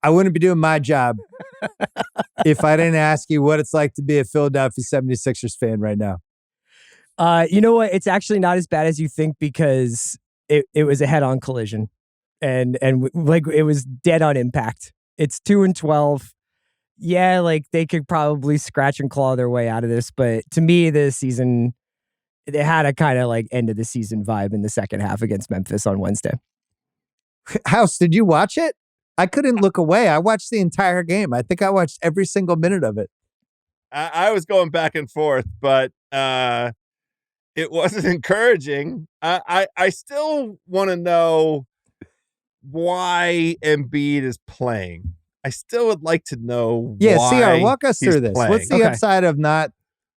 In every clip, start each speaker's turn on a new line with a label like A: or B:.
A: I wouldn't be doing my job if I didn't ask you what it's like to be a Philadelphia 76ers fan right now.
B: You know what? It's actually not as bad as you think because it was a head-on collision, and like it was dead on impact. It's 2-12. Yeah, like they could probably scratch and claw their way out of this, but to me, this season they had a kind of like end of the season vibe in the second half against Memphis on Wednesday.
A: House, did you watch it? I couldn't look away. I watched the entire game. I think I watched every single minute of it.
C: I was going back and forth, but it wasn't encouraging. I still want to know why Embiid is playing. I still would like to know why.
A: CR, walk us through this.
C: Playing.
A: What's the upside of not?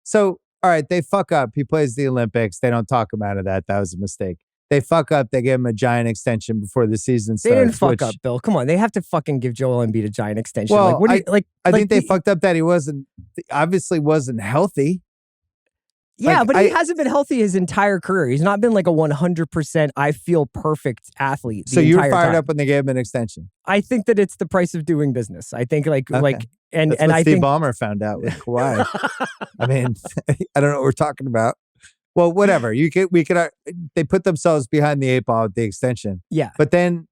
A: So, all right, they fuck up. He plays the Olympics. They don't talk him out of that. That was a mistake. They fuck up. They give him a giant extension before the season starts.
B: They didn't fuck up, Bill. Come on. They have to fucking give Joel Embiid a giant extension.
A: Well, I think they
B: he,
A: fucked up that he obviously wasn't healthy.
B: Yeah, but he hasn't been healthy his entire career. He's not been like a 100% I feel perfect athlete.
A: So you're fired up when they gave him an extension?
B: I think that it's the price of doing business. I think
A: That's what
B: I
A: Steve
B: think
A: Ballmer found out with Kawhi. I mean, I don't know what we're talking about. Well, whatever. They put themselves behind the eight ball with the extension.
B: Yeah.
A: But then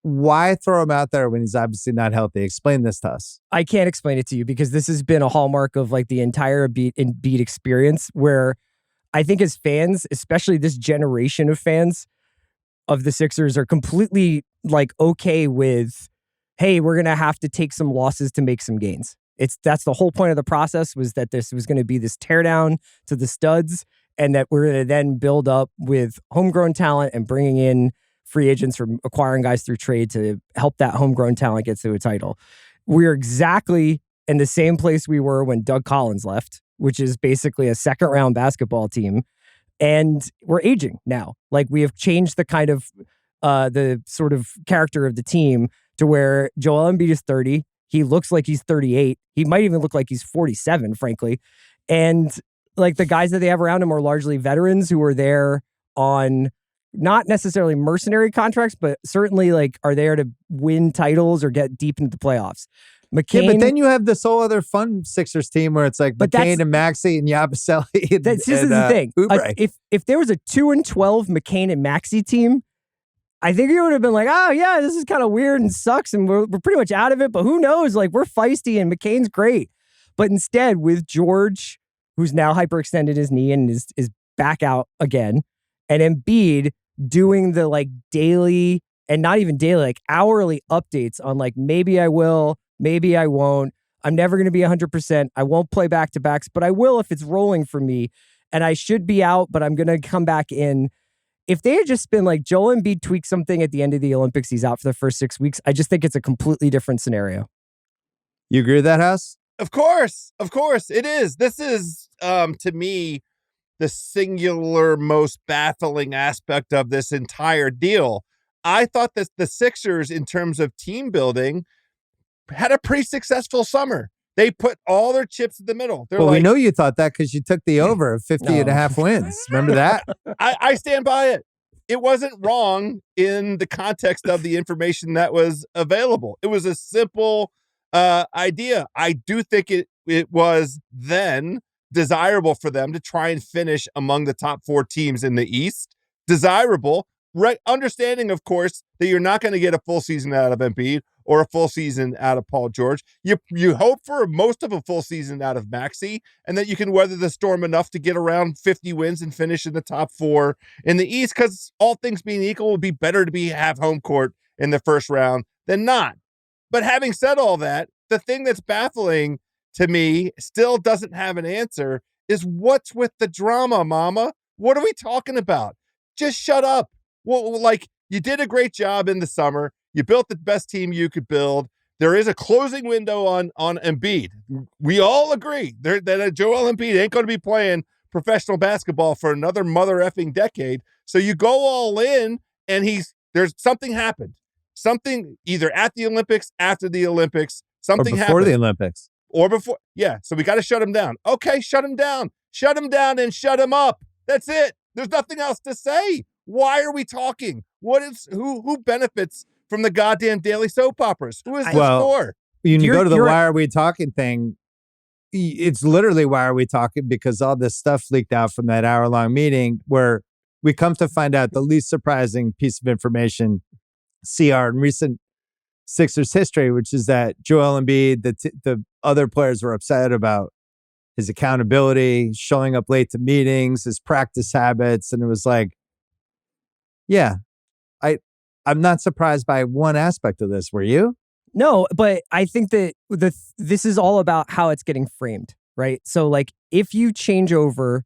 A: why throw him out there when he's obviously not healthy? Explain this to us.
B: I can't explain it to you because this has been a hallmark of like the entire Embiid experience where I think as fans, especially this generation of fans of the Sixers are completely like okay with, hey, we're going to have to take some losses to make some gains. That's the whole point of the process was that this was going to be this teardown to the studs and that we're going to then build up with homegrown talent and bringing in free agents from acquiring guys through trade to help that homegrown talent get to a title. We're exactly in the same place we were when Doug Collins left, which is basically a second round basketball team. And we're aging now. Like we have changed the kind of the sort of character of the team to where Joel Embiid is 30. He looks like he's 38. He might even look like he's 47, frankly. And like the guys that they have around him are largely veterans who are there on not necessarily mercenary contracts, but certainly like are there to win titles or get deep into the playoffs. McCain,
A: but then you have this whole other fun Sixers team where it's like McCain and Maxey and Yabusele.
B: This is the thing. If there was a 2-12 McCain and Maxey team, I think you would have been like, oh yeah, this is kind of weird and sucks, and we're pretty much out of it. But who knows? Like we're feisty and McCain's great. But instead, with George, who's now hyperextended his knee and is back out again, and Embiid doing the like daily and not even daily, like hourly updates on like, maybe I will, maybe I won't. I'm never going to be 100%. I won't play back-to-backs, but I will if it's rolling for me. And I should be out, but I'm going to come back in. If they had just been like Joel Embiid tweaked something at the end of the Olympics, he's out for the first 6 weeks, I just think it's a completely different scenario.
A: You agree with that, House?
C: Of course it is. This is, to me, the singular most baffling aspect of this entire deal. I thought that the Sixers, in terms of team building, had a pretty successful summer. They put all their chips in the middle.
A: We know you thought that because you took the over of 50 and a half wins. Remember that?
C: I stand by it. It wasn't wrong in the context of the information that was available. It was a simple idea. I do think it was then desirable for them to try and finish among the top 4 teams in the East. Desirable, right? Understanding, of course, that you're not going to get a full season out of Embiid or a full season out of Paul George. You hope for most of a full season out of Maxey, and that you can weather the storm enough to get around 50 wins and finish in the top 4 in the East, because all things being equal, it would be better to have home court in the first round than not. But having said all that, the thing that's baffling to me still doesn't have an answer is what's with the drama, mama? What are we talking about? Just shut up. Well, like, you did a great job in the summer. You built the best team you could build. There is a closing window on Embiid. We all agree that Joel Embiid ain't going to be playing professional basketball for another mother effing decade. So you go all in, and there's something happened. Something either at the Olympics, after the Olympics, something happened.
A: Or before the Olympics.
C: Or before. Yeah, so we got to shut him down. Okay, shut him down. Shut him down and shut him up. That's it. There's nothing else to say. Why are we talking? Who benefits from the goddamn daily soap operas. Who is this
A: Well,
C: for?
A: You go to the
B: You're
A: Why Are We Talking thing. It's literally Why Are We Talking, because all this stuff leaked out from that hour-long meeting where we come to find out the least surprising piece of information, CR, in recent Sixers history, which is that Joel Embiid, the other players were upset about his accountability, showing up late to meetings, his practice habits. And it was like, yeah, I'm not surprised by one aspect of this. Were you?
B: No, but I think that this is all about how it's getting framed, right? So, like, if you change over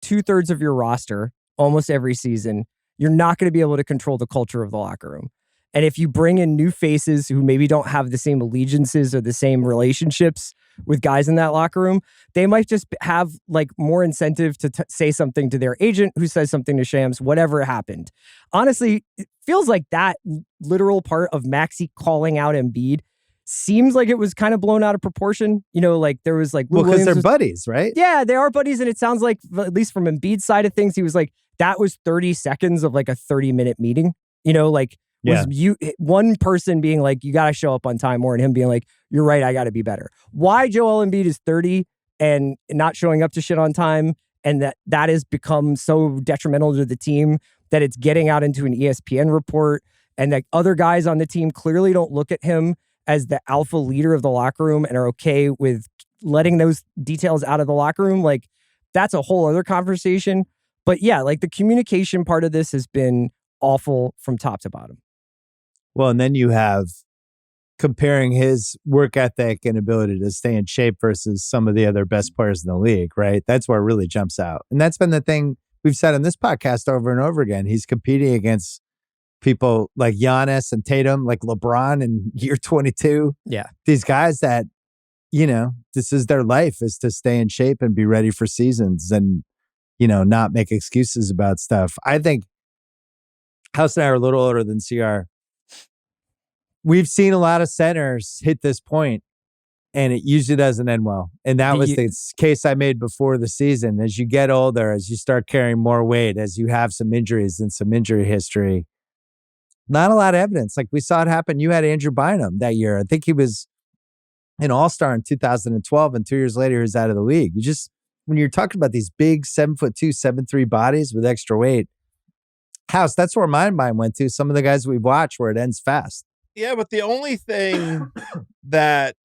B: 2/3 of your roster almost every season, you're not going to be able to control the culture of the locker room. And if you bring in new faces who maybe don't have the same allegiances or the same relationships with guys in that locker room, they might just have like more incentive to say something to their agent who says something to Shams, whatever happened. Honestly, it feels like that literal part of Maxey calling out Embiid seems like it was kind of blown out of proportion. You know, like there was like,
A: because they're buddies, right?
B: Yeah, they are buddies. And it sounds like, at least from Embiid's side of things, he was like, that was 30 seconds of like a 30-minute meeting. You know, like, was one person being like, you got to show up on time more, and him being like, you're right, I got to be better. Why Joel Embiid is 30 and not showing up to shit on time, and that has become so detrimental to the team that it's getting out into an ESPN report, and that other guys on the team clearly don't look at him as the alpha leader of the locker room and are okay with letting those details out of the locker room. Like, that's a whole other conversation. But yeah, like the communication part of this has been awful from top to bottom.
A: Well, and then you have comparing his work ethic and ability to stay in shape versus some of the other best players in the league, right? That's where it really jumps out. And that's been the thing we've said on this podcast over and over again. He's competing against people like Giannis and Tatum, like LeBron in year 22.
B: Yeah.
A: These guys that, you know, this is their life, is to stay in shape and be ready for seasons and, you know, not make excuses about stuff. I think House and I are a little older than CR. We've seen a lot of centers hit this point, and it usually doesn't end well. And that was the case I made before the season. As you get older, as you start carrying more weight, as you have some injuries and some injury history, not a lot of evidence. Like we saw it happen. You had Andrew Bynum that year. I think he was an all-star in 2012, and 2 years later, he was out of the league. You just, when you're talking about these big 7'2", 7'3" bodies with extra weight, House, that's where my mind went to. Some of the guys we've watched where it ends fast.
C: Yeah, but the only thing that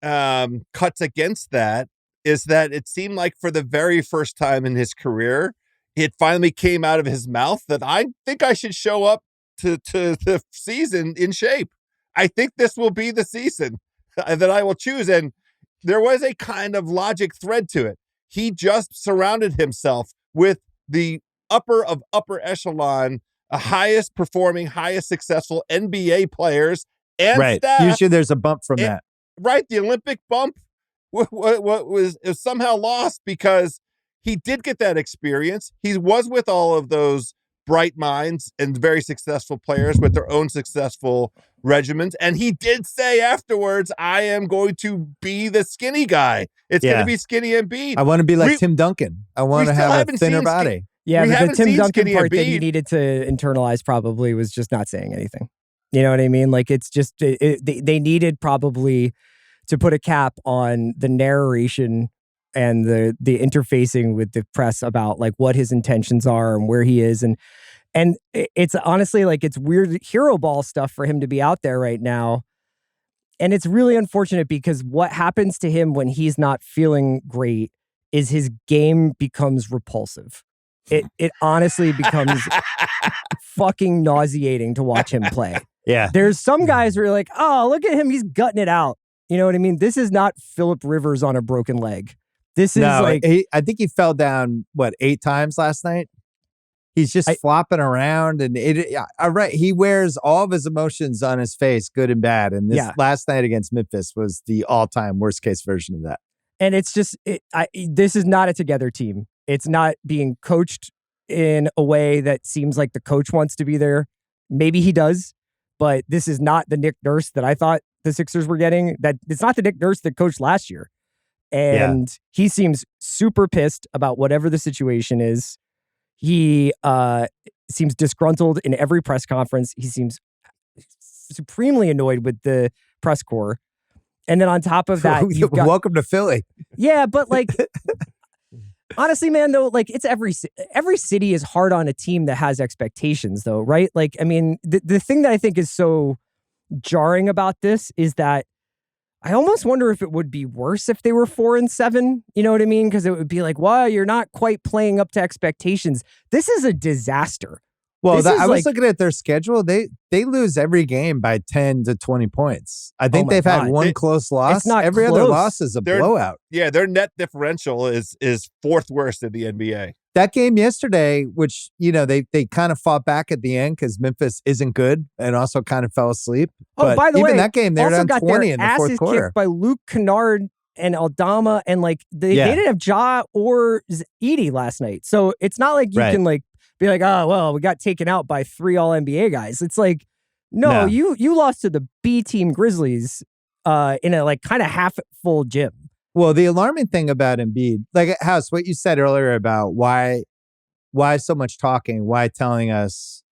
C: cuts against that is that it seemed like for the very first time in his career, it finally came out of his mouth that I think I should show up to the season in shape. I think this will be the season that I will choose. And there was a kind of logic thread to it. He just surrounded himself with the upper echelon, highest performing, highest successful NBA players and staff.
A: Usually there's a bump from that.
C: Right. The Olympic bump was somehow lost because he did get that experience. He was with all of those bright minds and very successful players with their own successful regimens. And he did say afterwards, I am going to be the skinny guy. It's going to be skinny Embiid.
A: I want to be like Tim Duncan. I want to have a thinner body.
B: Yeah, but the Tim Duncan part that he needed to internalize probably was just not saying anything. You know what I mean? Like, it's just, they needed probably to put a cap on the narration and the interfacing with the press about like what his intentions are and where he is. And it's honestly like, it's weird hero ball stuff for him to be out there right now. And it's really unfortunate because what happens to him when he's not feeling great is his game becomes repulsive. It honestly becomes fucking nauseating to watch him play.
A: Yeah.
B: There's some guys where you're like, oh, look at him. He's gutting it out. You know what I mean? This is not Phillip Rivers on a broken leg. This is
A: I think he fell down, 8 times last night? He's just flopping around, and he wears all of his emotions on his face, good and bad. And this last night against Memphis was the all-time worst-case version of that.
B: And it's just, this is not a together team. It's not being coached in a way that seems like the coach wants to be there. Maybe he does, but this is not the Nick Nurse that I thought the Sixers were getting. That it's not the Nick Nurse that coached last year. And he seems super pissed about whatever the situation is. He seems disgruntled in every press conference. He seems supremely annoyed with the press corps. And then on top of that, you've got,
A: welcome to Philly.
B: Yeah, but like, honestly, man, though, like it's every city is hard on a team that has expectations, though, right? Like, I mean, the thing that I think is so jarring about this is that I almost wonder if it would be worse if they were 4-7. You know what I mean? Because it would be like, well, you're not quite playing up to expectations. This is a disaster.
A: Well, I was looking at their schedule. They lose every game by 10 to 20 points. I think they've had one close loss.
B: It's not
A: every
B: close.
A: other loss is a blowout.
C: Yeah, their net differential is fourth worst in the NBA.
A: That game yesterday, which, they kind of fought back at the end because Memphis isn't good and also kind of fell asleep.
B: Oh,
A: but
B: by the way,
A: even that game, they were down 20 in the fourth quarter.
B: Kicked by Luke Kennard and Aldama, and like they didn't have Ja or Edie last night. So it's not like you can like be like, oh, well, we got taken out by 3 All-NBA guys. It's like, no. you lost to the B team Grizzlies in a like kind of half full gym.
A: Well, the alarming thing about Embiid, like House, what you said earlier about why so much talking, why telling us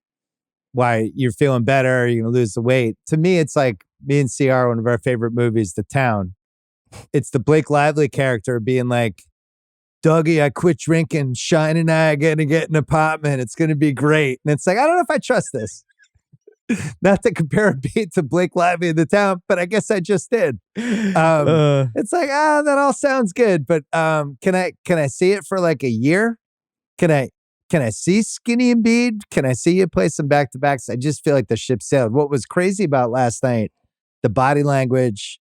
A: why you're feeling better, you're going to lose the weight. To me, it's like me and CR, one of our favorite movies, The Town. It's the Blake Lively character being like, Dougie, I quit drinking. Shine and I are going to get an apartment. It's going to be great. And it's like, I don't know if I trust this. Not to compare Embiid to Blake Lively in The Town, but I guess I just did. It's like, that all sounds good, but can I see it for like a year? Can I see skinny Embiid? Can I see you play some back-to-backs? I just feel like the ship sailed. What was crazy about last night, the body language,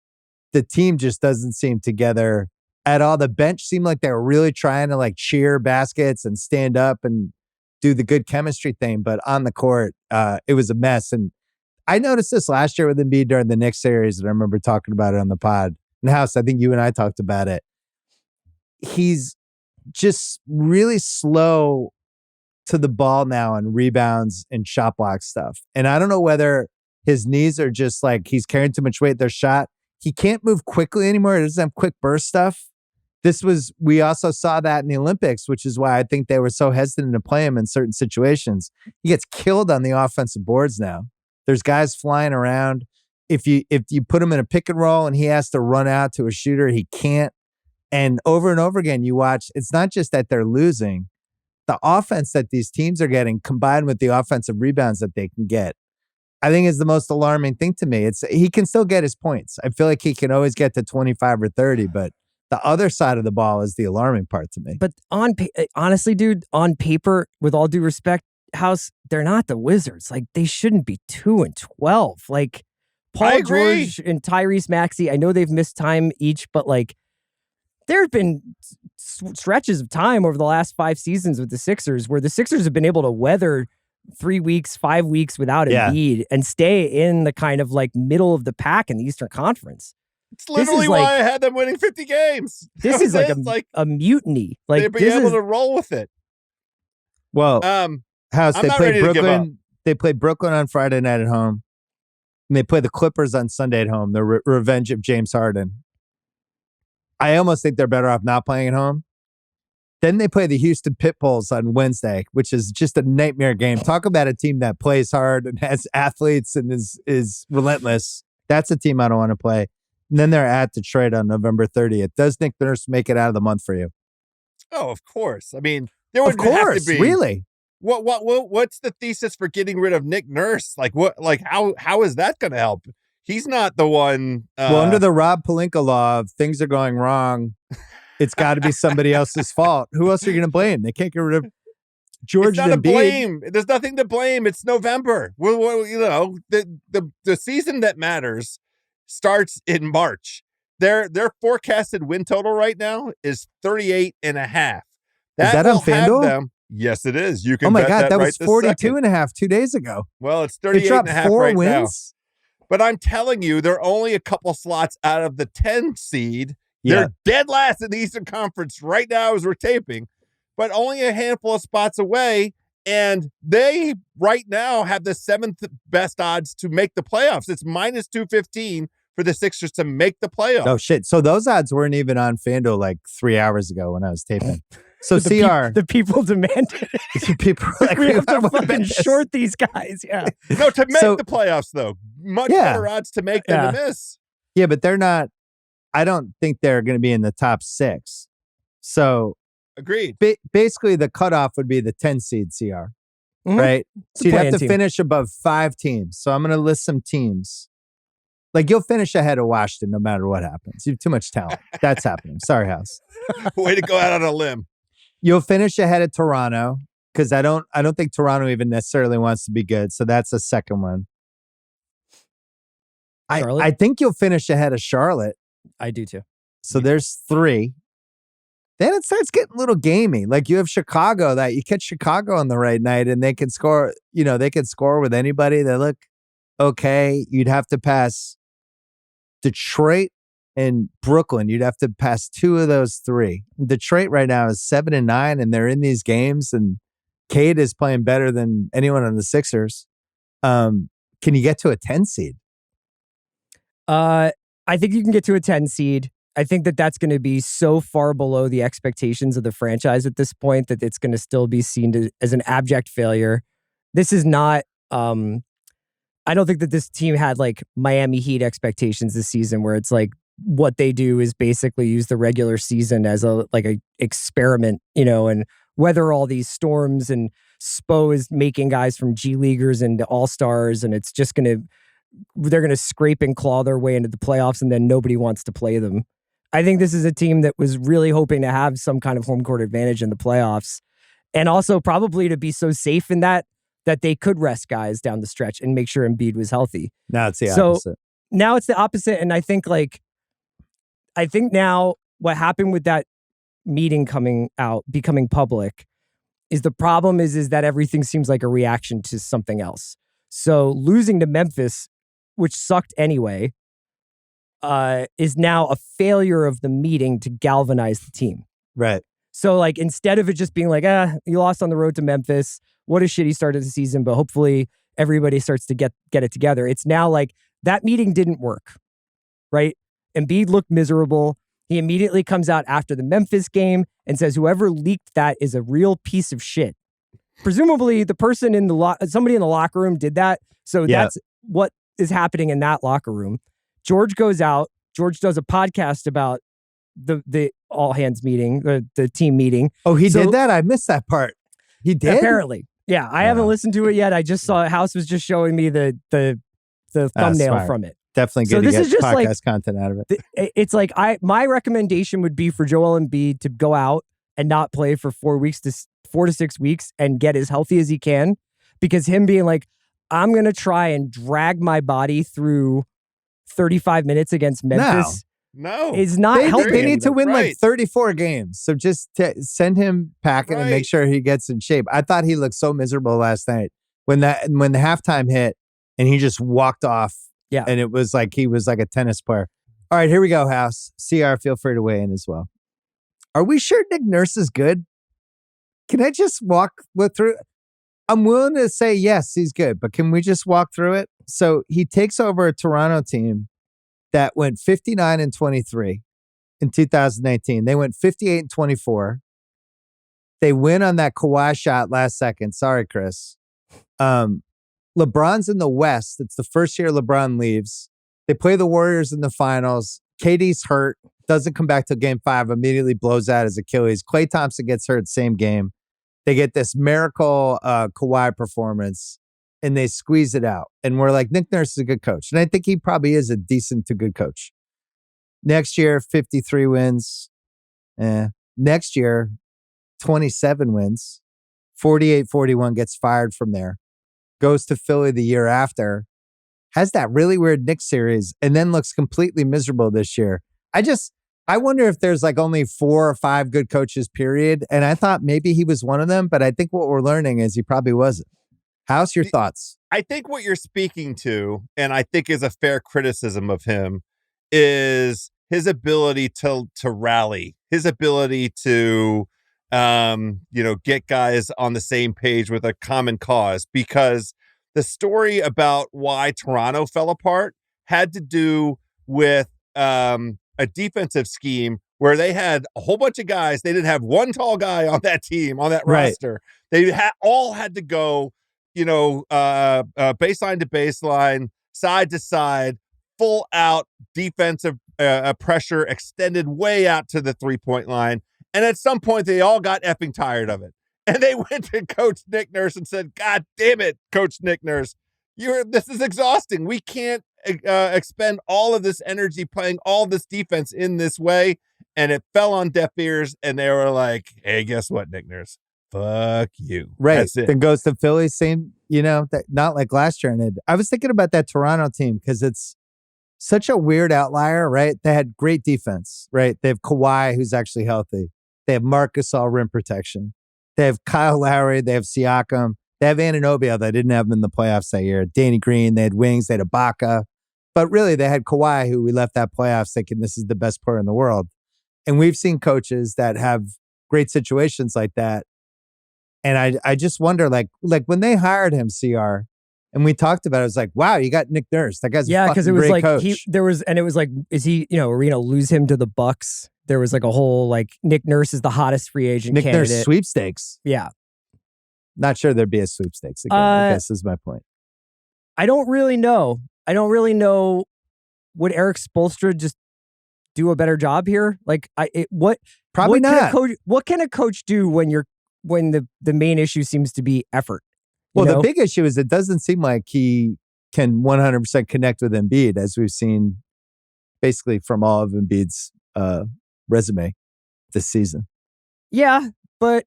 A: the team just doesn't seem together at all. The bench seemed like they were really trying to like cheer baskets and stand up and do the good chemistry thing, but on the court, it was a mess. And I noticed this last year with Embiid during the Knicks series, and I remember talking about it on the pod. And House, I think you and I talked about it. He's just really slow to the ball now on rebounds and shot block stuff. And I don't know whether his knees are just like he's carrying too much weight. Their shot, he can't move quickly anymore. He doesn't have quick burst stuff. We also saw that in the Olympics, which is why I think they were so hesitant to play him in certain situations. He gets killed on the offensive boards now. There's guys flying around. If you put him in a pick and roll and he has to run out to a shooter, he can't. And over again, you watch, it's not just that they're losing. The offense that these teams are getting combined with the offensive rebounds that they can get, I think is the most alarming thing to me. He can still get his points. I feel like he can always get to 25 or 30, but the other side of the ball is the alarming part to me.
B: But honestly, dude, on paper, with all due respect, House, they're not the Wizards. Like, they shouldn't be 2-12. Like, Paul George and Tyrese Maxey, I know they've missed time each, but like, there have been stretches of time over the last 5 seasons with the Sixers where the Sixers have been able to weather 3 weeks, 5 weeks without Embiid and stay in the kind of like middle of the pack in the Eastern Conference.
C: It's literally why I had them winning 50 games.
B: This is like a mutiny. Like,
C: they'd be able to roll with it.
A: Well, House, they played Brooklyn. They played Brooklyn on Friday night at home. And they play the Clippers on Sunday at home. The revenge of James Harden. I almost think they're better off not playing at home. Then they play the Houston Pitbulls on Wednesday, which is just a nightmare game. Talk about a team that plays hard and has athletes and is relentless. That's a team I don't want to play. And then they're at Detroit on November 30th. Does Nick Nurse make it out of the month for you?
C: Oh, of course. I mean, there would have to be.
A: Really?
C: What's the thesis for getting rid of Nick Nurse? Like what? Like how is that going to help? He's not the one.
A: Well, under the Rob Pelinka law, if things are going wrong, it's got to be somebody else's fault. Who else are you going to blame? They can't get rid of George and Embiid.
C: Blame. There's nothing to blame. It's November. Well, the season that matters starts in March. Their forecasted win total right now is 38.5.
A: Is that on FanDuel?
C: Yes, it is. You can.
A: Oh my God, that
C: right
A: was 42.5 2 days ago.
C: Well, it's 38.5
A: 4
C: right
A: wins.
C: now. But I'm telling you, they're only a couple slots out of the 10 seed. They're dead last in the Eastern Conference right now as we're taping, but only a handful of spots away. And they right now have the 7th best odds to make the playoffs. It's minus 215 for the Sixers to make the playoffs.
A: Oh, shit. So those odds weren't even on FanDuel like 3 hours ago when I was taping. So CR,
B: the people demanded it.
A: people are like,
B: We have to
A: "What about
B: fucking
A: this?"
B: short these guys. Yeah.
C: No, to make
A: So-
C: the playoffs, though. Much
A: Yeah.
C: better odds to make than to miss.
A: Yeah, but they're not. I don't think they're going to be in the top 6. So
C: Agreed.
A: basically, the cutoff would be the 10 seed CR,
B: Mhm.
A: right?
B: It's a
A: So you'd have
B: play-in
A: to
B: team.
A: finish above 5 teams. So I'm going to list some teams. Like you'll finish ahead of Washington no matter what happens. You have too much talent. That's happening. Sorry, House.
C: Way to go out on a limb.
A: You'll finish ahead of Toronto because I don't think Toronto even necessarily wants to be good. So that's the second one.
B: Charlotte?
A: I think you'll finish ahead of Charlotte.
B: I do too.
A: So there's 3. Then it starts getting a little gamey. Like you have Chicago, that you catch Chicago on the right night and they can score, they can score with anybody. They look okay. You'd have to pass Detroit and Brooklyn. You'd have to pass 2 of those 3. Detroit right now is 7-9 and they're in these games and Cade is playing better than anyone on the Sixers. Can you get to a 10 seed?
B: I think you can get to a 10 seed. I think that's going to be so far below the expectations of the franchise at this point that it's going to still be seen as an abject failure. This is not, I don't think that this team had like Miami Heat expectations this season where it's like what they do is basically use the regular season as a experiment, and weather all these storms, and Spo is making guys from G Leaguers into All-Stars, and it's just they're going to scrape and claw their way into the playoffs, and then nobody wants to play them. I think this is a team that was really hoping to have some kind of home court advantage in the playoffs, and also probably to be so safe in that they could rest guys down the stretch and make sure Embiid was healthy.
A: Now it's the opposite.
B: Now it's the opposite, and I think now what happened with that meeting becoming public, is the problem is that everything seems like a reaction to something else. So losing to Memphis, which sucked anyway, is now a failure of the meeting to galvanize the team.
A: Right.
B: So like instead of it just being like, you lost on the road to Memphis, what a shitty start of the season, but hopefully everybody starts to get it together. It's now like that meeting didn't work, right? Embiid looked miserable. He immediately comes out after the Memphis game and says whoever leaked that is a real piece of shit. Presumably the person somebody in the locker room did that. So that's what is happening in that locker room. George goes out. George does a podcast about the all hands meeting, the team meeting.
A: Oh, he did that? I missed that part. He did?
B: Apparently. Yeah, I haven't listened to it yet. I just saw House was just showing me the thumbnail from it.
A: Definitely good to get podcast content out of it.
B: It's like my recommendation would be for Joel Embiid to go out and not play for 4 to 6 weeks and get as healthy as he can, because him being like, I'm going to try and drag my body through 35 minutes against Memphis.
C: No.
B: Is not helping.
A: They need to win like 34 games. So just send him packing and make sure he gets in shape. I thought he looked so miserable last night when the halftime hit and he just walked off.
B: Yeah.
A: And it was like he was like a tennis player. All right, here we go, House. CR, feel free to weigh in as well. Are we sure Nick Nurse is good? Can I just walk through? I'm willing to say yes, he's good, but can we just walk through it? So he takes over a Toronto team that went 59-23 in 2019. They went 58-24. They win on that Kawhi shot last second. Sorry, Chris. LeBron's in the West. It's the first year LeBron leaves. They play the Warriors in the finals. KD's hurt, doesn't come back till game 5, immediately blows out his Achilles. Klay Thompson gets hurt same game. They get this miracle Kawhi performance, and they squeeze it out. And we're like, Nick Nurse is a good coach. And I think he probably is a decent to good coach. Next year, 53 wins. Next year, 27 wins. 48-41, gets fired from there. Goes to Philly the year after. Has that really weird Knicks series, and then looks completely miserable this year. I wonder if there's like only 4 or 5 good coaches, period. And I thought maybe he was one of them, but I think what we're learning is he probably wasn't. How's your thoughts?
C: I think what you're speaking to, and I think is a fair criticism of him, is his ability to rally, his ability to, get guys on the same page with a common cause. Because the story about why Toronto fell apart had to do with a defensive scheme where they had a whole bunch of guys. They didn't have one tall guy on that team, on that
A: Right.
C: roster. They all had to go, baseline to baseline, side to side, full out defensive pressure extended way out to the 3-point line. And at some point, they all got effing tired of it. And they went to Coach Nick Nurse and said, God damn it, Coach Nick Nurse, this is exhausting. We can't expend all of this energy playing all this defense in this way. And it fell on deaf ears. And they were like, hey, guess what, Nick Nurse? Fuck you.
A: Right.
C: That's it.
A: Then goes to Philly, same, not like last year. And I was thinking about that Toronto team because it's such a weird outlier, right? They had great defense, right? They have Kawhi, who's actually healthy. They have Marcus, all rim protection. They have Kyle Lowry. They have Siakam. They have Anunoby, although they didn't have him in the playoffs that year. Danny Green. They had wings. They had Ibaka. But really, they had Kawhi, who we left that playoffs thinking this is the best player in the world. And we've seen coaches that have great situations like that. And I just wonder, like when they hired him, CR, and we talked about it, I was like, wow, you got Nick Nurse. That guy's a
B: because it was
A: great
B: like
A: coach.
B: it was like, is he, are we gonna lose him to the Bucks? There was like a whole like Nick Nurse is the hottest free agent
A: Nick
B: candidate.
A: Nurse sweepstakes.
B: Yeah.
A: Not sure there'd be a sweepstakes again, I guess is my point.
B: I don't really know. Would Eric Spoelstra just do a better job here? Like
A: Probably not.
B: What can a coach do when the main issue seems to be effort?
A: Well, the big issue is it doesn't seem like he can 100% connect with Embiid, as we've seen basically from all of Embiid's resume this season.
B: Yeah, but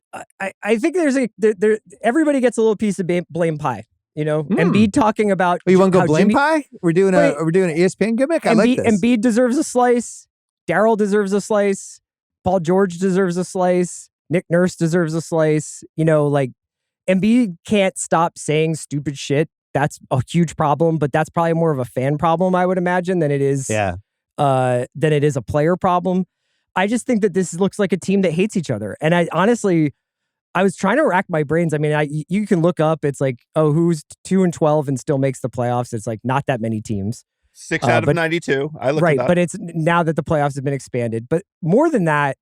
B: I think there everybody gets a little piece of blame pie. Embiid talking about.
A: You want to go blame pie? We're doing an ESPN gimmick. I like this.
B: Embiid deserves a slice. Daryl deserves a slice. Paul George deserves a slice. Nick Nurse deserves a slice. Embiid can't stop saying stupid shit. That's a huge problem, but that's probably more of a fan problem, I would imagine, than it is.
A: Yeah.
B: Than it is a player problem. I just think that this looks like a team that hates each other. And I honestly, I was trying to rack my brains. I mean, you can look up. It's like, oh, who's 2-12 and still makes the playoffs? It's like not that many teams.
C: 6 out of 92. I looked
B: right,
C: it up.
B: but it's now that the playoffs have been expanded. But more than that,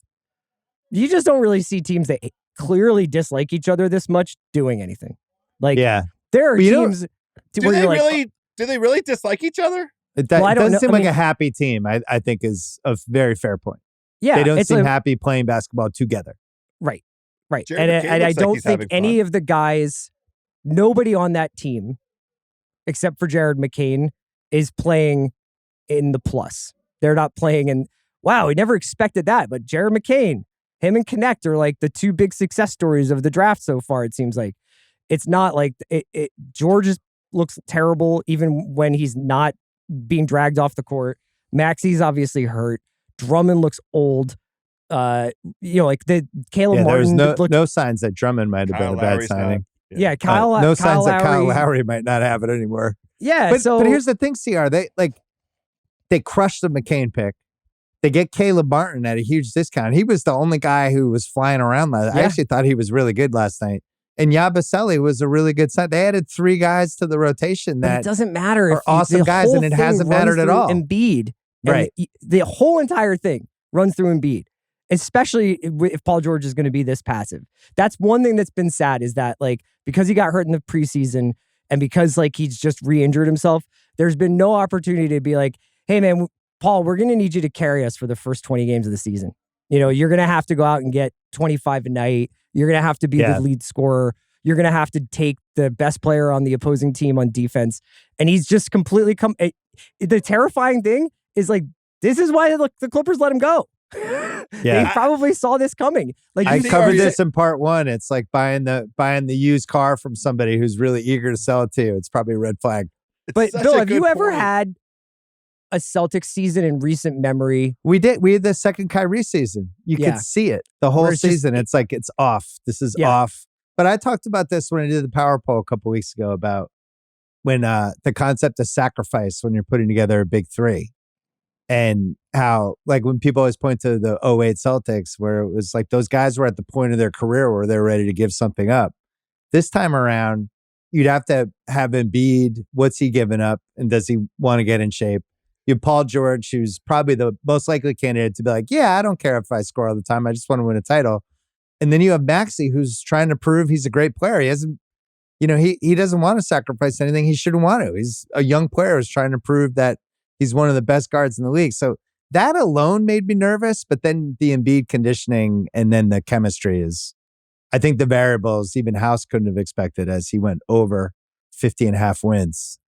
B: you just don't really see teams that clearly dislike each other this much doing anything. Like, there are teams.
C: Do they really dislike each other?
A: It doesn't seem like a happy team, I think is a very fair point.
B: Yeah.
A: They don't seem happy playing basketball together.
B: Right.
C: Jared
B: And I don't think any
C: fun.
B: of the guys, nobody on that team, except for Jared McCain, is playing in the plus. They're not playing in, wow, we never expected that. But Jared McCain, him and Connect are like the two big success stories of the draft so far, it seems like. It's not like George looks terrible even when he's not being dragged off the court. Maxey's obviously hurt. Drummond looks old. Like the Caleb Martin.
A: There was no signs that Drummond might have been a bad signing.
B: Yeah,
A: no signs
B: that
A: Kyle Lowry might not have it anymore.
B: Yeah,
A: but here's the thing, CR. They crushed the McCain pick. They get Caleb Martin at a huge discount. He was the only guy who was flying around last. I actually thought he was really good last night. And Yabusele was a really good sign. They added 3 guys to the rotation that
B: it doesn't matter.
A: Are awesome guys, and it hasn't mattered at all.
B: Embiid,
A: right?
B: The whole entire thing runs through Embiid, especially if Paul George is going to be this passive. That's one thing that's been sad is that because he got hurt in the preseason and because he's just re-injured himself, there's been no opportunity to be like, hey man, Paul, we're going to need you to carry us for the first 20 games of the season. You're going to have to go out and get 25 a night. You're going to have to be the lead scorer. You're going to have to take the best player on the opposing team on defense. And he's just completely the terrifying thing is this is why the Clippers let him go. They probably saw this coming.
A: I covered this in part 1. It's like buying the used car from somebody who's really eager to sell it to you. It's probably a red flag.
B: But Bill, have you ever had a Celtics season in recent memory?
A: We did. We had the second Kyrie season. You could see it the whole season. It's like it's off. This is off. But I talked about this when I did the power poll a couple weeks ago about when the concept of sacrifice when you're putting together a big 3. And how, when people always point to the 08 Celtics, where it was like those guys were at the point of their career where they're ready to give something up. This time around, you'd have to have Embiid. What's he giving up? And does he want to get in shape? You have Paul George, who's probably the most likely candidate to be like, yeah, I don't care if I score all the time. I just want to win a title. And then you have Maxey, who's trying to prove he's a great player. He hasn't, he doesn't want to sacrifice anything. He shouldn't want to. He's a young player who's trying to prove that he's one of the best guards in the league. So that alone made me nervous. But then the Embiid conditioning and then the chemistry is, I think the variables even House couldn't have expected as he went over 50 and a half wins.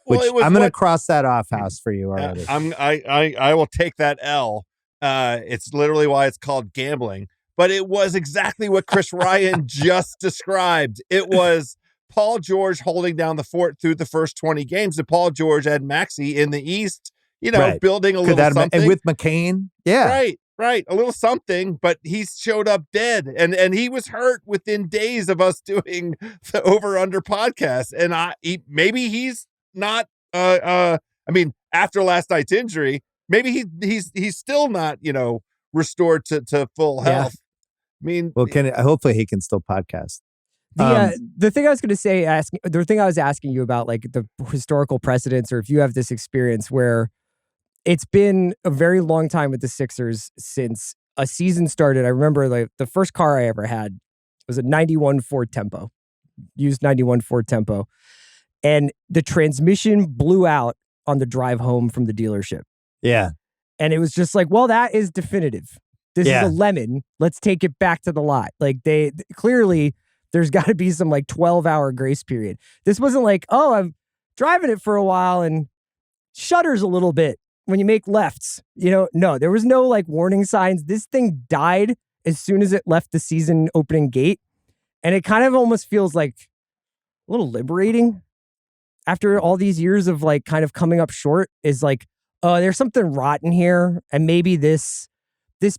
A: Which I'm going to cross that off, House, for you already.
C: I will take that L. It's literally why it's called gambling. But it was exactly what Chris Ryan just described. It was Paul George holding down the fort through the first 20 games. And Paul George had Maxey in the East,
A: right.
C: building a little something.
A: And with McCain, yeah.
C: Right. A little something, but he showed up dead. And he was hurt within days of us doing the Over-Under podcast. And maybe he's not, after last night's injury, maybe he's still not, restored to full health. Well,
A: hopefully he can still podcast.
B: The thing I was going to say, the thing I was asking you about, like the historical precedents, or if you have this experience where it's been a very long time with the Sixers since a season started. I remember like the first car I ever had was a 91 Ford Tempo, used 91 Ford Tempo. And the transmission blew out on the drive home from the dealership.
A: Yeah.
B: And it was just like, well, that is definitive. This is a lemon. Let's take it back to the lot. Like clearly there's got to be some like 12-hour grace period. This wasn't like, oh, I'm driving it for a while and shudders a little bit when you make lefts. No, there was no like warning signs. This thing died as soon as it left the season opening gate. And it kind of almost feels like a little liberating after all these years of like kind of coming up short, is like, oh, there's something rotten here. And maybe this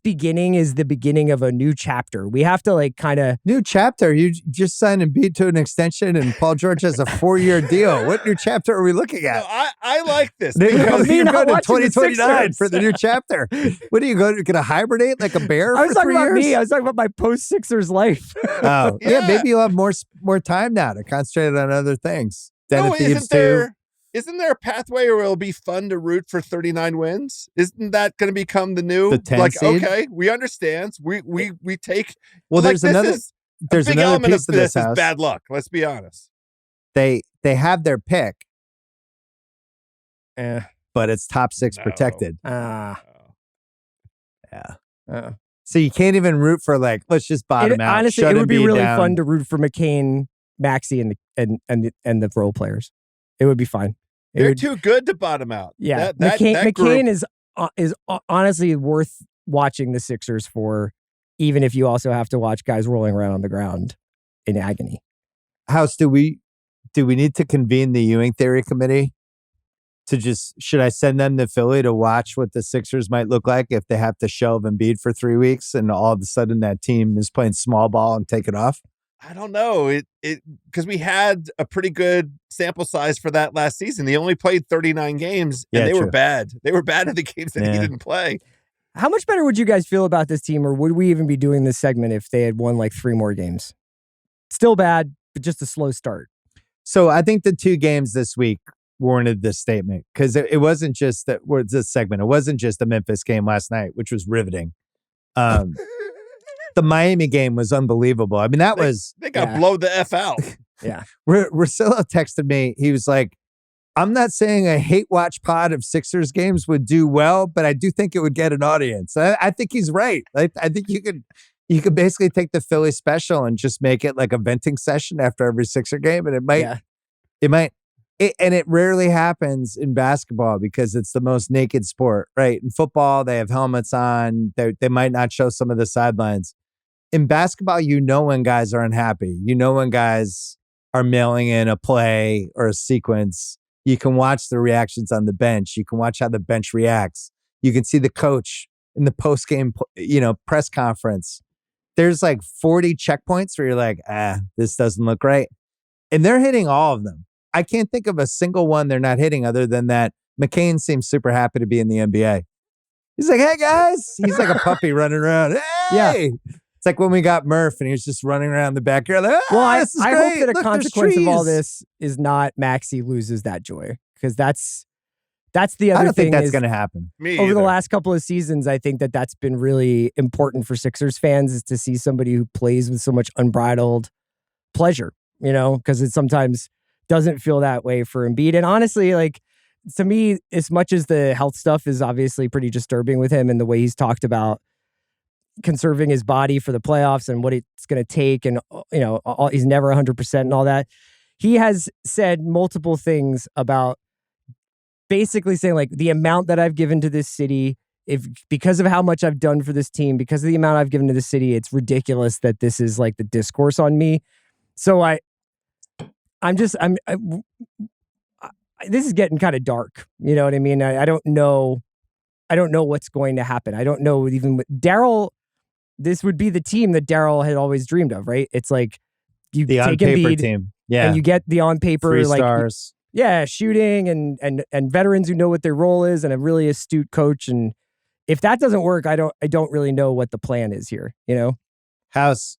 B: beginning is the beginning of a new chapter. We have to like kind of...
A: New chapter? You just signed Embiid to an extension and Paul George has a 4-year deal. What new chapter are we looking at?
C: No, I like this.
A: You're going to 2029 for the new chapter. What are you going to hibernate like a bear?
B: I was talking about
A: years?
B: me. I was talking about my post-Sixers life.
A: Oh, yeah. Maybe you'll have more time now to concentrate on other things.
C: Isn't there a pathway where it'll be fun to root for 39 wins? Isn't that going to become the new?
A: The 10 seed?
C: Okay, we understand. We take.
A: Well, there's another piece of this house.
C: Is bad luck. Let's be honest.
A: They have their pick, but it's top 6 protected.
B: Yeah.
A: So you can't even root for like, let's just bottom out.
B: Honestly, it would be really fun to root for McCain, Maxey, and the role players. It would be fine.
C: They're too good to bottom out.
B: Yeah, McCain is honestly worth watching the Sixers for, even if you also have to watch guys rolling around on the ground in agony.
A: House, do we need to convene the Ewing Theory Committee should I send them to Philly to watch what the Sixers might look like if they have to shelve Embiid for 3 weeks and all of a sudden that team is playing small ball and take it off?
C: I don't know. It because we had a pretty good sample size for that last season. They only played 39 games and they were bad. They were bad in the games that he didn't play.
B: How much better would you guys feel about this team, or would we even be doing this segment if they had won like 3 more games? Still bad, but just a slow start.
A: So I think the 2 games this week warranted this statement, because it wasn't just this segment. It wasn't just the Memphis game last night, which was riveting. The Miami game was unbelievable. I mean,
C: they got blown the F out.
B: Yeah.
A: Russillo texted me. He was like, I'm not saying a hate watch pod of Sixers games would do well, but I do think it would get an audience. I think he's right. I think you could basically take the Philly special and just make it like a venting session after every Sixer game. And it rarely happens in basketball because it's the most naked sport, right? In football, they have helmets on. They might not show some of the sidelines. In basketball, when guys are unhappy. When guys are mailing in a play or a sequence. You can watch the reactions on the bench. You can watch how the bench reacts. You can see the coach in the post-game, press conference. There's like 40 checkpoints where you're like, this doesn't look right. And they're hitting all of them. I can't think of a single one they're not hitting other than that McCain seems super happy to be in the NBA. He's like, hey, guys. He's like a puppy running around. Hey!
B: Yeah.
A: It's like when we got Murph and he was just running around the backyard. Like,
B: I
A: hope
B: that a consequence of all this is not Maxey loses that joy, because that's That's the other
A: I don't
B: thing
A: think that's
B: is,
A: going to happen.
C: Me
B: over the
C: either.
B: last couple of seasons, I think that's been really important for Sixers fans, is to see somebody who plays with so much unbridled pleasure, because it sometimes doesn't feel that way for Embiid. And honestly, like, to me, as much as the health stuff is obviously pretty disturbing with him and the way he's talked about conserving his body for the playoffs and what it's going to take, and he's never 100% and all that, he has said multiple things about basically saying, like, the amount that I've given to this city, because of how much I've done for this team, because of the amount I've given to the city, it's ridiculous that this is like the discourse on me. So this is getting kind of dark. You know what I mean? I don't know. I don't know what's going to happen. I don't know even with Daryl. This would be the team that Daryl had always dreamed of, right? It's like you
A: The
B: take
A: on-paper
B: Embiid
A: team. Yeah.
B: and you get the on paper
A: 3
B: like
A: stars.
B: shooting and veterans who know what their role is and a really astute coach. And if that doesn't work, I don't really know what the plan is here.
A: House.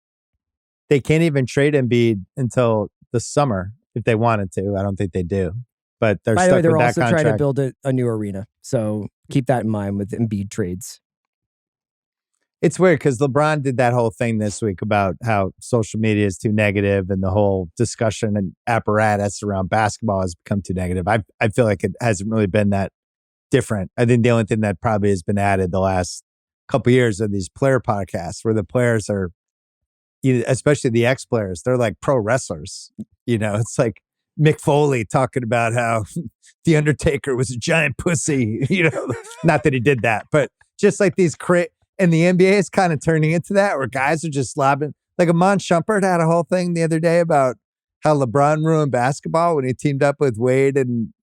A: They can't even trade Embiid until the summer if they wanted to. I don't think they do. But they're
B: By the
A: stuck
B: way, they're
A: with that
B: also
A: contract.
B: trying to build a new arena. So keep that in mind with Embiid trades.
A: It's weird because LeBron did that whole thing this week about how social media is too negative and the whole discussion and apparatus around basketball has become too negative. I feel like it hasn't really been that different. I think the only thing that probably has been added the last couple of years are these player podcasts where the players are, especially the ex-players, they're like pro wrestlers. It's like Mick Foley talking about how The Undertaker was a giant pussy. Not that he did that, but just like these and the NBA is kind of turning into that, where guys are just slobbing. Like Amon Shumpert had a whole thing the other day about how LeBron ruined basketball when he teamed up with Wade and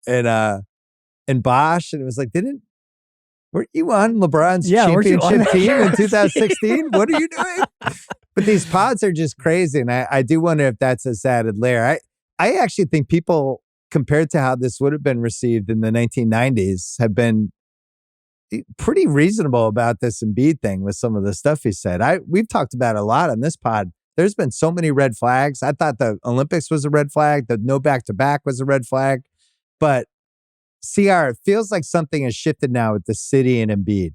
A: Bosh, and it was like, weren't you on LeBron's championship team in 2016? What are you doing? But these pods are just crazy, and I do wonder if that's a added layer. I actually think people, compared to how this would have been received in the 1990s, have been pretty reasonable about this Embiid thing with some of the stuff he said. We've talked about it a lot on this pod. There's been so many red flags. I thought the Olympics was a red flag. The no back-to-back was a red flag. But CR, it feels like something has shifted now with the city and Embiid,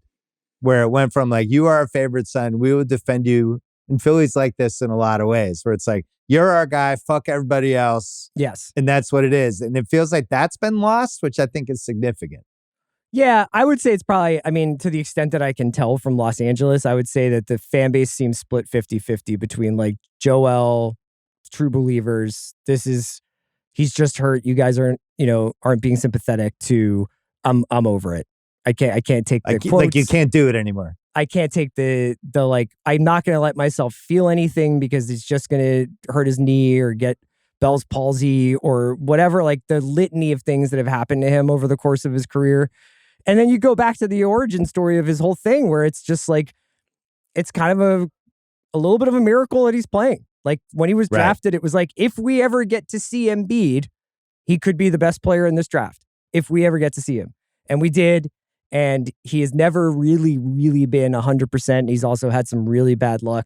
A: where it went from like, you are our favorite son, we will defend you. And Philly's like this in a lot of ways, where it's like, you're our guy, fuck everybody else.
B: Yes.
A: And that's what it is. And it feels like that's been lost, which I think is significant.
B: Yeah, I would say it's probably, to the extent that I can tell from Los Angeles, I would say that the fan base seems split 50-50 between like Joel, true believers. He's just hurt. You guys aren't being sympathetic to, I'm over it. I can't take the quotes.
A: Like you can't do it anymore.
B: I can't take the like, I'm not going to let myself feel anything because it's just going to hurt his knee or get Bell's palsy or whatever, like the litany of things that have happened to him over the course of his career. And then you go back to the origin story of his whole thing, where it's just like, it's kind of a little bit of a miracle that he's playing. Like when he was drafted, It was like, if we ever get to see Embiid, he could be the best player in this draft. If we ever get to see him. And we did. And he has never really, really been 100%. He's also had some really bad luck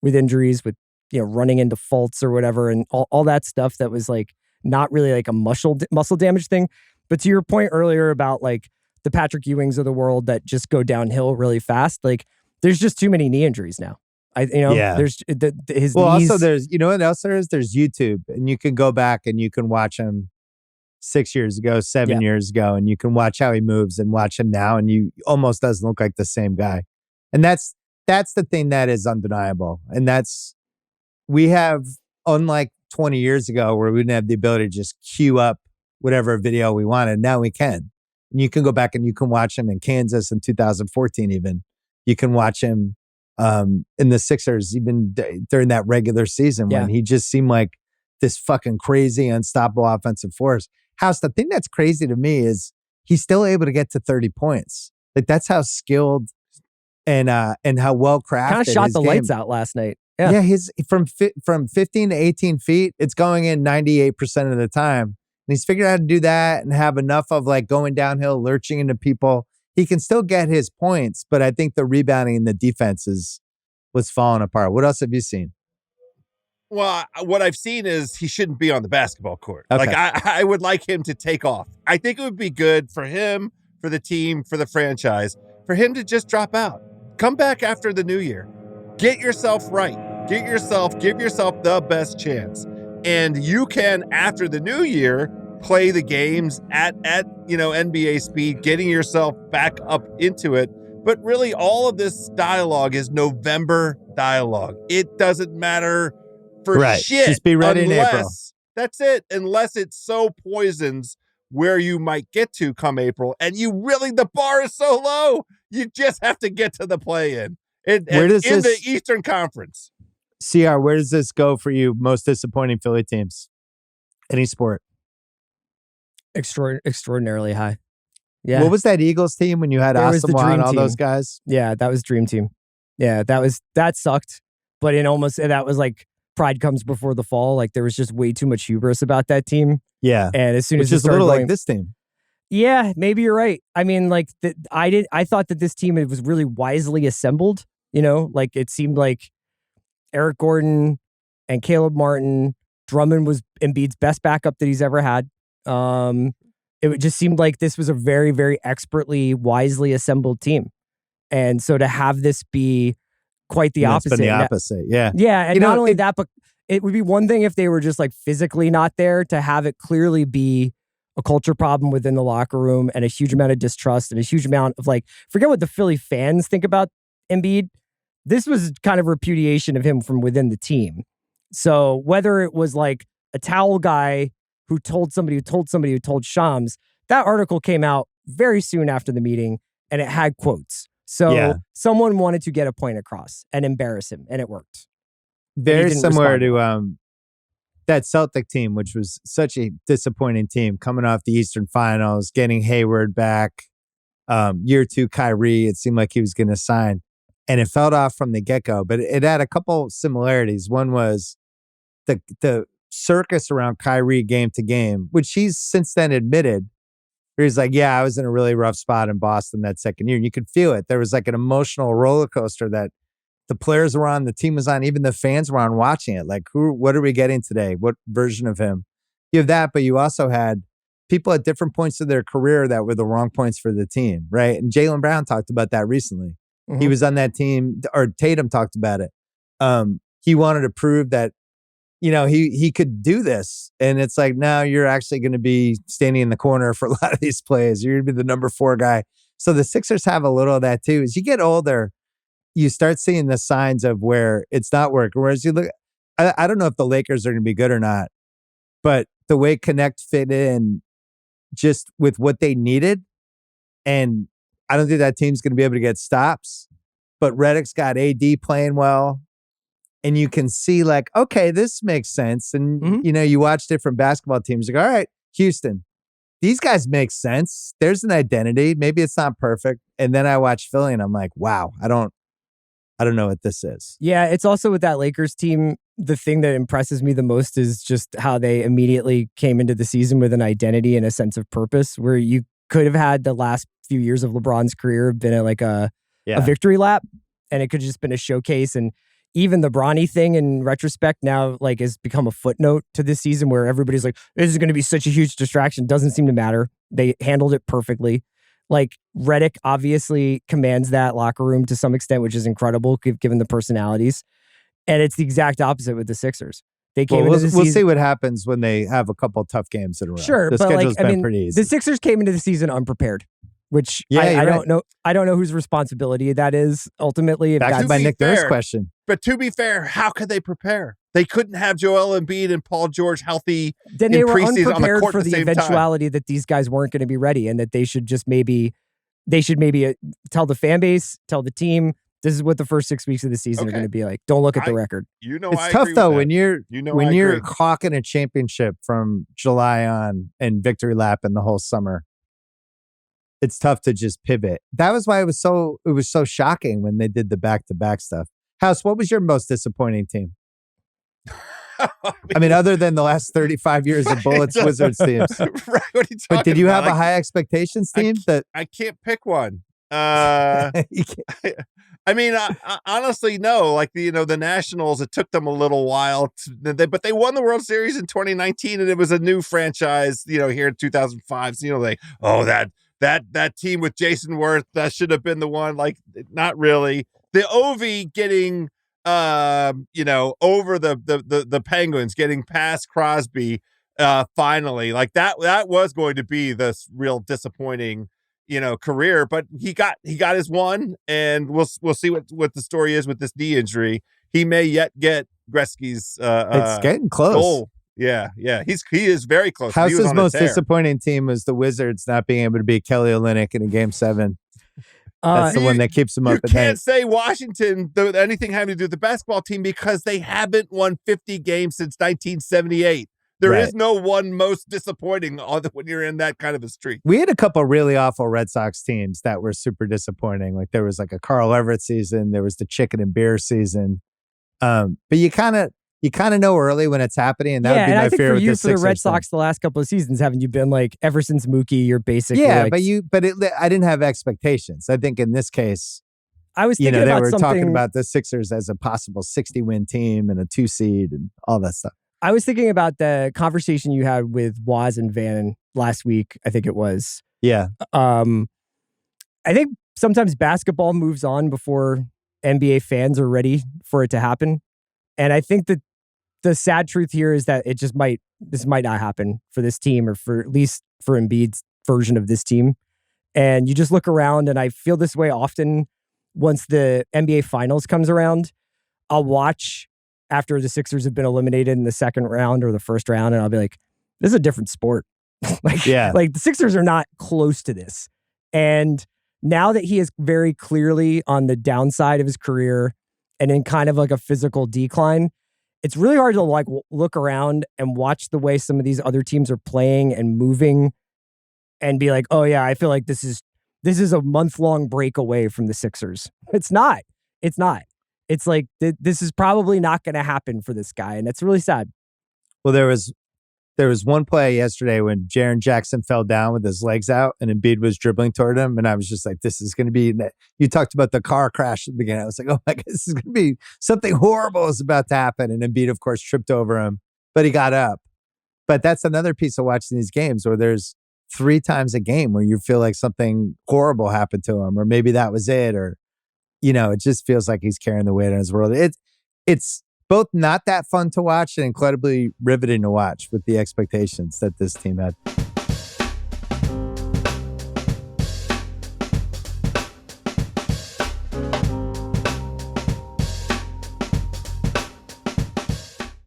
B: with injuries, with, running into faults or whatever. And all that stuff that was like, not really like a muscle damage thing. But to your point earlier about like, the Patrick Ewings of the world that just go downhill really fast. Like there's just too many knee injuries now. There's his knees.
A: Also there's, what else there is? There's YouTube, and you can go back and you can watch him 6 years ago, 7 years ago, and you can watch how he moves and watch him now. And you almost doesn't look like the same guy. And that's the thing that is undeniable. And we have, unlike 20 years ago where we didn't have the ability to just queue up whatever video we wanted. Now we can. And you can go back and you can watch him in Kansas in 2014 even. You can watch him in the Sixers even during that regular season when he just seemed like this fucking crazy, unstoppable offensive force. House, the thing that's crazy to me is he's still able to get to 30 points. Like that's how skilled and how well crafted.
B: Kind of shot the
A: game.
B: lights out last night.
A: Yeah, his from 15 to 18 feet, it's going in 98% of the time. And he's figured out how to do that and have enough of like going downhill, lurching into people. He can still get his points, but I think the rebounding and the defense was falling apart. What else have you seen?
C: Well, what I've seen is he shouldn't be on the basketball court.
A: Okay.
C: Like I would like him to take off. I think it would be good for him, for the team, for the franchise, for him to just drop out. Come back after the new year. Get yourself right. Give yourself the best chance. And you can, after the new year, play the games at NBA speed, getting yourself back up into it. But really, all of this dialogue is November dialogue. It doesn't matter for shit.
A: Just be ready in April.
C: That's it. Unless it so poisons where you might get to come April, and the bar is so low, you just have to get to the play-in. The Eastern Conference.
A: CR, where does this go for you? Most disappointing Philly teams? Any sport?
B: Extraordinarily high. Yeah.
A: What was that Eagles team when you had Asamoah and all those guys?
B: Yeah, that was Dream Team. Yeah, that sucked. But that was like pride comes before the fall. Like there was just way too much hubris about that team.
A: Yeah.
B: And as soon as
A: it started a little like this team.
B: Yeah, maybe you're right. I mean, like I thought that this team, it was really wisely assembled. Like it seemed like Eric Gordon and Caleb Martin, Drummond was Embiid's best backup that he's ever had. It just seemed like this was a very, very expertly, wisely assembled team. And so to have this be quite the opposite.
A: It's been the opposite, yeah.
B: Yeah, and not only that, but it would be one thing if they were just like physically not there, to have it clearly be a culture problem within the locker room and a huge amount of distrust and a huge amount of forget what the Philly fans think about Embiid. This was kind of repudiation of him from within the team. So whether it was like a towel guy who told somebody who told Shams, that article came out very soon after the meeting and it had quotes. So someone wanted to get a point across and embarrass him, and it worked.
A: Very similar to that Celtic team, which was such a disappointing team coming off the Eastern Finals, getting Hayward back, year 2 Kyrie, it seemed like he was going to sign. And it felt off from the get-go, but it had a couple similarities. One was the circus around Kyrie game to game, which he's since then admitted. He's like, yeah, I was in a really rough spot in Boston that second year. And you could feel it. There was like an emotional roller coaster that the players were on, the team was on, even the fans were on watching it. Like, what are we getting today? What version of him? You have that, but you also had people at different points of their career that were the wrong points for the team, right? And Jaylen Brown talked about that recently. Mm-hmm. He was on that team, or Tatum talked about it. He wanted to prove that, he could do this. And it's like, now you're actually going to be standing in the corner for a lot of these plays. You're going to be the number 4 guy. So the Sixers have a little of that too. As you get older, you start seeing the signs of where it's not working. Whereas you look, I don't know if the Lakers are going to be good or not, but the way Connect fit in just with what they needed, and I don't think that team's going to be able to get stops, but Redick's got AD playing well. And you can see like, okay, this makes sense. And, you watch different basketball teams. Like, all right, Houston, these guys make sense. There's an identity. Maybe it's not perfect. And then I watch Philly and I'm like, wow, I don't know what this is.
B: Yeah, it's also with that Lakers team, the thing that impresses me the most is just how they immediately came into the season with an identity and a sense of purpose, where you could have had the last few years of LeBron's career been a victory lap, and it could have just been a showcase. And even the Bronny thing in retrospect now has become a footnote to this season, where everybody's like, this is going to be such a huge distraction. Doesn't seem to matter. They handled it perfectly. Like Redick obviously commands that locker room to some extent, which is incredible given the personalities. And it's the exact opposite with the Sixers. They came into the season.
A: We'll see what happens when they have a couple tough games in a row.
B: Sure,
A: the schedule's been pretty easy.
B: The Sixers came into the season unprepared, which I don't know. I don't know whose responsibility that is ultimately.
A: Back to my Nick Nurse question.
C: But to be fair, how could they prepare? They couldn't have Joel Embiid and Paul George healthy.
B: Then they were unprepared
C: on the court
B: for the eventuality that these guys weren't going to be ready, and that they should maybe tell the fan base, tell the team, this is what the first 6 weeks of the season are going to be like. Don't look at the record.
A: It's tough though when you're hawking a championship from July on and victory lap in the whole summer. It's tough to just pivot. That was why it was so shocking when they did the back-to-back stuff. House, what was your most disappointing team? I mean, other than the last 35 years of Bullets Wizards teams.
C: Right, what are you talking
A: but did you
C: about?
A: have a high expectations team?
C: I can't pick one. I mean, honestly, no. Like the Nationals, it took them a little while, but they won the World Series in 2019, and it was a new franchise. Here in 2005. So that team with Jason Worth, that should have been the one. Like, not really. The Ovi getting over the Penguins, getting past Crosby, finally, like that was going to be this real disappointing career, but he got his one, and we'll see what the story is with this knee injury. He may yet get Gretzky's
A: it's getting close.
C: Goal. Yeah, he is very close.
A: House's most disappointing team was the Wizards not being able to beat Kelly Olynyk in a game 7. That's the one that keeps them up at night. You
C: can't say Washington, anything having to do with the basketball team, because they haven't won 50 games since 1978. There is no one most disappointing when you're in that kind of a streak.
A: We had a couple really awful Red Sox teams that were super disappointing. Like there was like a Carl Everett season. There was the chicken and beer season. But you kind of know early when it's happening, and that would be my fear with the Sixers.
B: For the Red Sox, the last couple of seasons, haven't you been like, ever since Mookie, you're basically
A: I didn't have expectations. I think in this case,
B: I was thinking
A: they were talking about the Sixers as a possible 60-win team and a 2 seed and all that stuff.
B: I was thinking about the conversation you had with Waz and Van last week, I think it was.
A: Yeah.
B: I think sometimes basketball moves on before NBA fans are ready for it to happen. And I think that the sad truth here is that this might not happen for this team, or for at least for Embiid's version of this team. And you just look around, and I feel this way often once the NBA Finals comes around. I'll watch after the Sixers have been eliminated in the second round or the first round, and I'll be like, this is a different sport. Like the Sixers are not close to this. And now that he is very clearly on the downside of his career and in kind of like a physical decline, it's really hard to like look around and watch the way some of these other teams are playing and moving and be like, oh yeah, I feel like this is a month-long break away from the Sixers. It's not. It's like, this is probably not going to happen for this guy, and it's really sad.
A: Well, there was one play yesterday when Jaren Jackson fell down with his legs out, and Embiid was dribbling toward him, and I was just like, this is going to be... You talked about the car crash at the beginning. I was like, oh my God, this is going to be... Something horrible is about to happen, and Embiid, of course, tripped over him, but he got up. But that's another piece of watching these games where there's 3 times a game where you feel like something horrible happened to him, or maybe that was it, or... it just feels like he's carrying the weight on his world. It's both not that fun to watch and incredibly riveting to watch with the expectations that this team had.